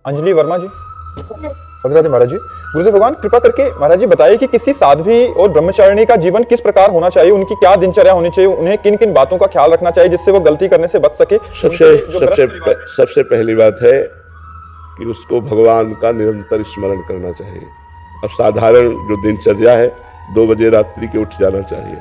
अंजलि वर्मा जी। भगवती महाराज जी, गुरुदेव भगवान कृपा करके महाराज जी बताइए कि किसी साध्वी और ब्रह्मचारिणी का जीवन किस प्रकार होना चाहिए, उनकी क्या दिनचर्या होनी चाहिए, उन्हें किन किन बातों का ख्याल रखना चाहिए जिससे वो गलती करने से बच सके। सबसे पहली बात है कि उसको भगवान का निरंतर स्मरण करना चाहिए। अब साधारण जो दिनचर्या है, 2 बजे रात्रि के उठ जाना चाहिए,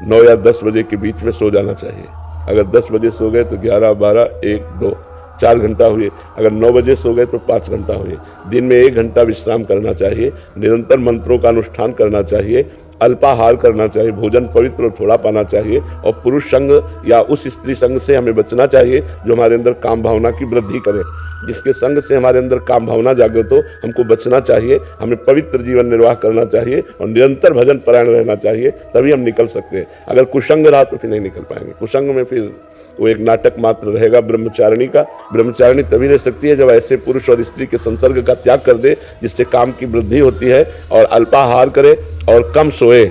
9 या 10 बजे के बीच में सो जाना चाहिए। अगर 10 बजे सो गए तो 11, 12, 1, 2, 4 घंटा हुए। अगर 9 बजे सो गए तो 5 घंटा हुए। दिन में 1 घंटा विश्राम करना चाहिए। निरंतर मंत्रों का अनुष्ठान करना चाहिए। अल्पाहार करना चाहिए। भोजन पवित्र और थोड़ा पाना चाहिए। और पुरुष संग या उस स्त्री संग से हमें बचना चाहिए जो हमारे अंदर काम भावना की वृद्धि करे। जिसके संग से हमारे अंदर काम भावना जागृत हो, हमको बचना चाहिए। हमें पवित्र जीवन निर्वाह करना चाहिए और निरंतर भजन परायण रहना चाहिए, तभी हम निकल सकते हैं। अगर कुसंग रहा तो फिर नहीं निकल पाएंगे। कुसंग में फिर वो एक नाटक मात्र रहेगा ब्रह्मचारिणी का। ब्रह्मचारिणी तभी रह सकती है जब ऐसे पुरुष और स्त्री के संसर्ग का त्याग कर दे जिससे काम की वृद्धि होती है, और अल्पाहार करे और कम सोए,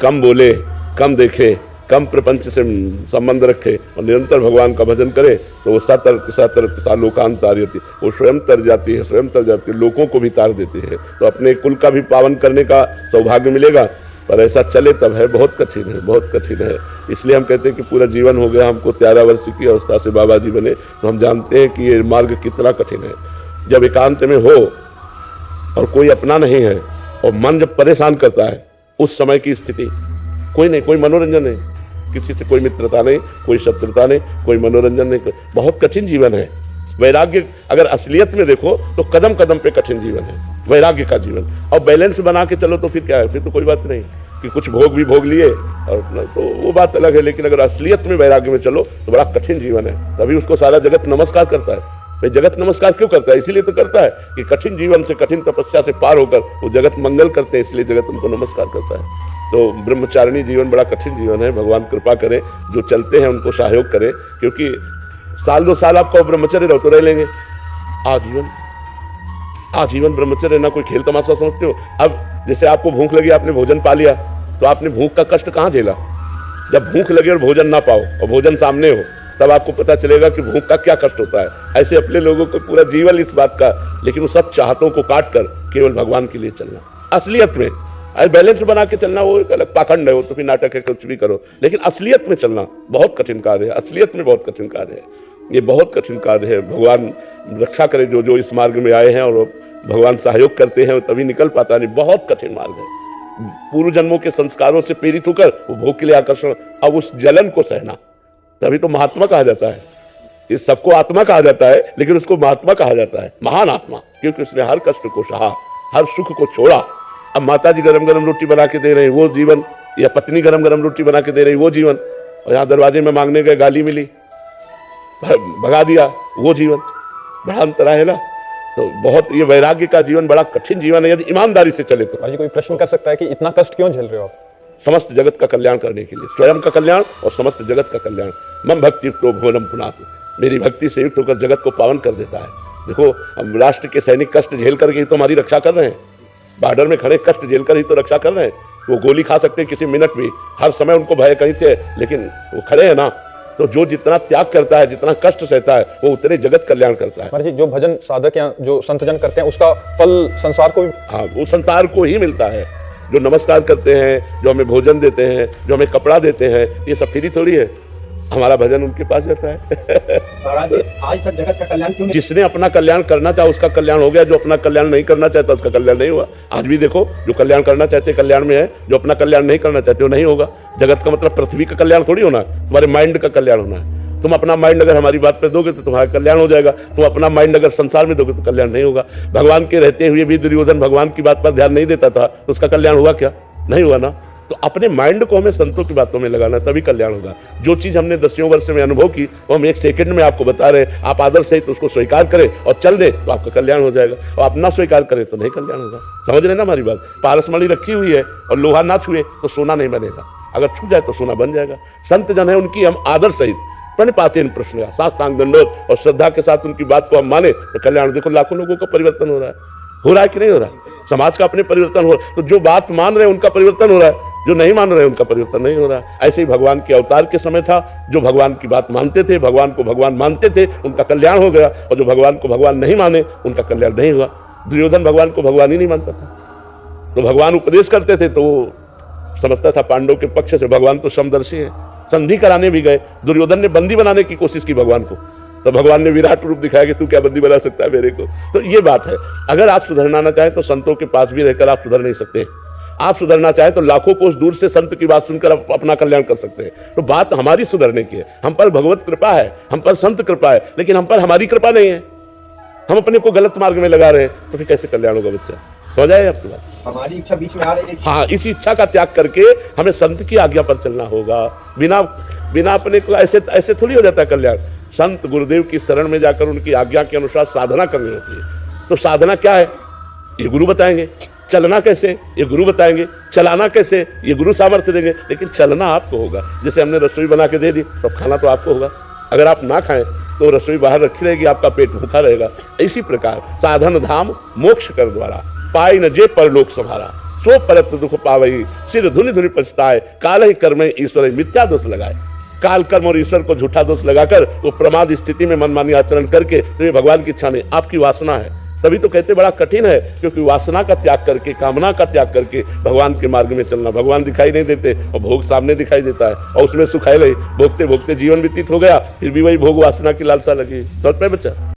कम बोले, कम देखे, कम प्रपंच से संबंध रखे और निरंतर भगवान का भजन करे तो वो सतर्क लोकांत तारयति, वो स्वयं तर जाती है, स्वयं तर जाती है, लोगों को भी तार देती है। तो अपने कुल का भी पावन करने का सौभाग्य मिलेगा। पर ऐसा चले तब है, बहुत कठिन है, बहुत कठिन है। इसलिए हम कहते हैं कि पूरा जीवन हो गया हमको 13 वर्ष की अवस्था से बाबा जी बने, तो हम जानते हैं कि ये मार्ग कितना कठिन है। जब एकांत में हो और कोई अपना नहीं है और मन जब परेशान करता है, उस समय की स्थिति कोई नहीं, कोई मनोरंजन नहीं, किसी से कोई मित्रता नहीं, कोई शत्रुता नहीं, कोई मनोरंजन नहीं, बहुत कठिन जीवन है। वैराग्य अगर असलियत में देखो तो कदम कदम पे कठिन जीवन है वैराग्य का जीवन। और बैलेंस बना के चलो तो फिर क्या है, फिर तो कोई बात नहीं कि कुछ भोग भी भोग लिए और तो वो बात अलग है। लेकिन अगर असलियत में वैराग्य में चलो तो बड़ा कठिन जीवन है। तभी उसको सारा जगत नमस्कार करता है। भाई जगत नमस्कार क्यों करता है? इसीलिए तो करता है कि कठिन जीवन से, कठिन तपस्या से पार होकर वो जगत मंगल करते हैं, इसलिए जगत उनको नमस्कार करता है। तो ब्रह्मचारिणी जीवन बड़ा कठिन जीवन है। भगवान कृपा करें, जो चलते हैं उनको सहयोग करें, क्योंकि साल 2 साल आपका ब्रह्मचर्य रहो तो रह लेंगे। आजीवन ब्रह्मचर्य ना कोई खेल तमाशा समझते हो। अब जैसे आपको भूख लगी, आपने भोजन पा लिया, तो आपने भूख का कष्ट कहाँ झेला? जब भूख लगे और भोजन ना पाओ और भोजन सामने हो, तब आपको पता चलेगा कि भूख का क्या कष्ट होता है। ऐसे अपने लोगों को पूरा जीवन इस बात का, लेकिन उस सब चाहतों को काट कर केवल भगवान के लिए चलना, असलियत में बैलेंस बना के चलना, वो एक अलग पाखंड है, वो तो फिर नाटक है, कुछ भी करो। लेकिन असलियत में चलना बहुत कठिन कार्य है। असलियत में बहुत कठिन कार्य है, ये बहुत कठिन कार्य है। भगवान रक्षा करे जो जो इस मार्ग में आए हैं और भगवान सहयोग करते हैं, तभी निकल पाता नहीं। बहुत कठिन मार्ग है। पूर्व जन्मों के संस्कारों से प्रेरित होकर वो भोग के लिए आकर्षण, अब उस जलन को सहना, तभी तो महात्मा कहा जाता है। इस सबको आत्मा कहा जाता है, लेकिन उसको महात्मा कहा जाता है, महान आत्मा, क्योंकि उसने हर कष्ट को सहा, हर सुख को छोड़ा। अब माता जी गरम गरम रोटी बना के दे रहे हैं वो जीवन, या पत्नी गरम गरम रोटी बना के दे रही वो जीवन, और यहाँ दरवाजे में मांगने गए, गाली मिली, भगा दिया, वो जीवन, बड़ा अंतर है ना। तो बहुत ये वैराग्य का जीवन बड़ा कठिन जीवन है, यदि ईमानदारी से चले तो। कोई प्रश्न कर सकता है कि इतना कष्ट क्यों झेल रहे हो आप? समस्त जगत का कल्याण करने के लिए, स्वयं का कल्याण और समस्त जगत का कल्याण। मम भक्ति युक्तो भुवनम पुनातु, मेरी भक्ति से युक्त होकर जगत को पावन कर देता है। देखो, हम राष्ट्र के सैनिक कष्ट झेल करके ही तो हमारी रक्षा कर रहे हैं। बॉर्डर में खड़े कष्ट झेल कर ही तो रक्षा कर रहे हैं। वो गोली खा सकते हैं किसी मिनट भी, हर समय उनको भय कहीं से, लेकिन वो खड़े हैं ना। तो जो जितना त्याग करता है, जितना कष्ट सहता है, वो उतने जगत कल्याण करता है। महाराज जी, जो भजन साधक या जो संतजन करते हैं उसका फल संसार को भी, हाँ, वो संसार को ही मिलता है। जो नमस्कार करते हैं, जो हमें भोजन देते हैं, जो हमें कपड़ा देते हैं, ये सब फ्री थोड़ी है। हमारा भजन उनके पास जाता है। आज तक जगत का कल्याण क्यों नहीं? जिसने अपना कल्याण करना चाहा उसका कल्याण हो गया, जो अपना कल्याण नहीं करना चाहता उसका कल्याण नहीं हुआ। आज भी देखो, जो कल्याण करना चाहते कल्याण में है, जो अपना कल्याण नहीं करना चाहते वो नहीं होगा। जगत का मतलब पृथ्वी का कल्याण थोड़ी होना है, तुम्हारे माइंड का कल्याण होना है। तुम अपना माइंड अगर हमारी बात पे दोगे तो तुम्हारा कल्याण हो जाएगा। तुम अपना माइंड अगर संसार में दोगे तो कल्याण नहीं होगा। भगवान के रहते हुए भी दुर्योधन भगवान की बात पर ध्यान नहीं देता था, तो उसका कल्याण हुआ क्या? नहीं हुआ ना। तो अपने माइंड को हमें संतों की बातों में लगाना, तभी कल्याण होगा। जो चीज हमने 10 वर्ष में अनुभव की वो हम 1 सेकंड में आपको बता रहे हैं। आप आदर सहित उसको स्वीकार करें और चल दे तो आपका कल्याण हो जाएगा, और आप ना स्वीकार करें तो नहीं कल्याण होगा। समझ रहे ना हमारी बात? पारसमणि रखी हुई है और लोहा ना छुए तो सोना नहीं बनेगा, अगर छू जाए तो सोना बन जाएगा। संत जन है, उनकी हम आदर सहित प्रणिपातेन प्रश्न साष्टांग दंडोत और श्रद्धा के साथ उनकी बात को हम माने तो कल्याण। देखो, लाखों लोगों का परिवर्तन हो रहा है कि नहीं हो रहा? समाज का अपने परिवर्तन हो रहा है। तो जो बात मान रहे हैं उनका परिवर्तन हो रहा है। जो नहीं मान रहे उनका परिवर्तन नहीं हो रहा। ऐसे ही भगवान के अवतार के समय था, जो भगवान की बात मानते थे, भगवान को भगवान मानते थे, उनका कल्याण हो गया, और जो भगवान को भगवान नहीं माने उनका कल्याण नहीं हुआ। दुर्योधन भगवान को भगवान ही नहीं मानता था, तो भगवान उपदेश करते थे तो वो समझता था पांडव के पक्ष से, भगवान तो समदर्शी है। संधि कराने भी गए, दुर्योधन ने बंदी बनाने की कोशिश की भगवान को, तो भगवान ने विराट रूप दिखाया कि तू क्या बंदी बना सकता है मेरे को। तो ये बात है, अगर आप सुधरना चाहें तो संतों के पास भी रहकर आप सुधर नहीं सकते। आप सुधरना चाहें तो लाखों कोस दूर से संत की बात सुनकर आप अपना कल्याण कर सकते हैं। तो बात हमारी सुधरने की है, हम पर भगवत कृपा है, हम पर संत कृपा है, लेकिन हम पर हमारी कृपा नहीं है। हम अपने को गलत मार्ग में लगा रहे हैं, तो फिर कैसे कल्याण होगा बच्चा? समझ आए आपकी बात? हमारी इच्छा बीच में आ रही है। हाँ, इस इच्छा का त्याग करके हमें संत की आज्ञा पर चलना होगा। बिना अपने को ऐसे थोड़ी हो जाता है कल्याण। संत गुरुदेव की शरण में जाकर उनकी आज्ञा के अनुसार साधना करनी होती है। तो साधना क्या है ये गुरु बताएंगे, चलना कैसे ये गुरु बताएंगे, चलाना कैसे ये गुरु सामर्थ्य देंगे, लेकिन चलना आपको होगा। जैसे हमने रसोई बना के दे दी तो खाना तो आपको होगा, अगर आप ना खाएं तो रसोई बाहर रखी रहेगी, आपका पेट भूखा रहेगा। इसी प्रकार साधन धाम मोक्ष कर द्वारा, पाई न जे परलोक संभारा, सो परत दुख पावई, सिर धुनि धुनि पछताए, काल ही कर्म ईश्वर मिथ्या दोष लगाए। काल कर्म और ईश्वर को झूठा दोष लगाकर वो प्रमाद स्थिति में मनमानी आचरण करके, तो ये भगवान की इच्छा नहीं, आपकी वासना है। तभी तो कहते बड़ा कठिन है, क्योंकि वासना का त्याग करके, कामना का त्याग करके भगवान के मार्ग में चलना। भगवान दिखाई नहीं देते और भोग सामने दिखाई देता है, और उसमें सुखाए रही, भोगते भोगते जीवन व्यतीत हो गया, फिर भी वही भोग वासना की लालसा लगी। समझ पे बच्चा?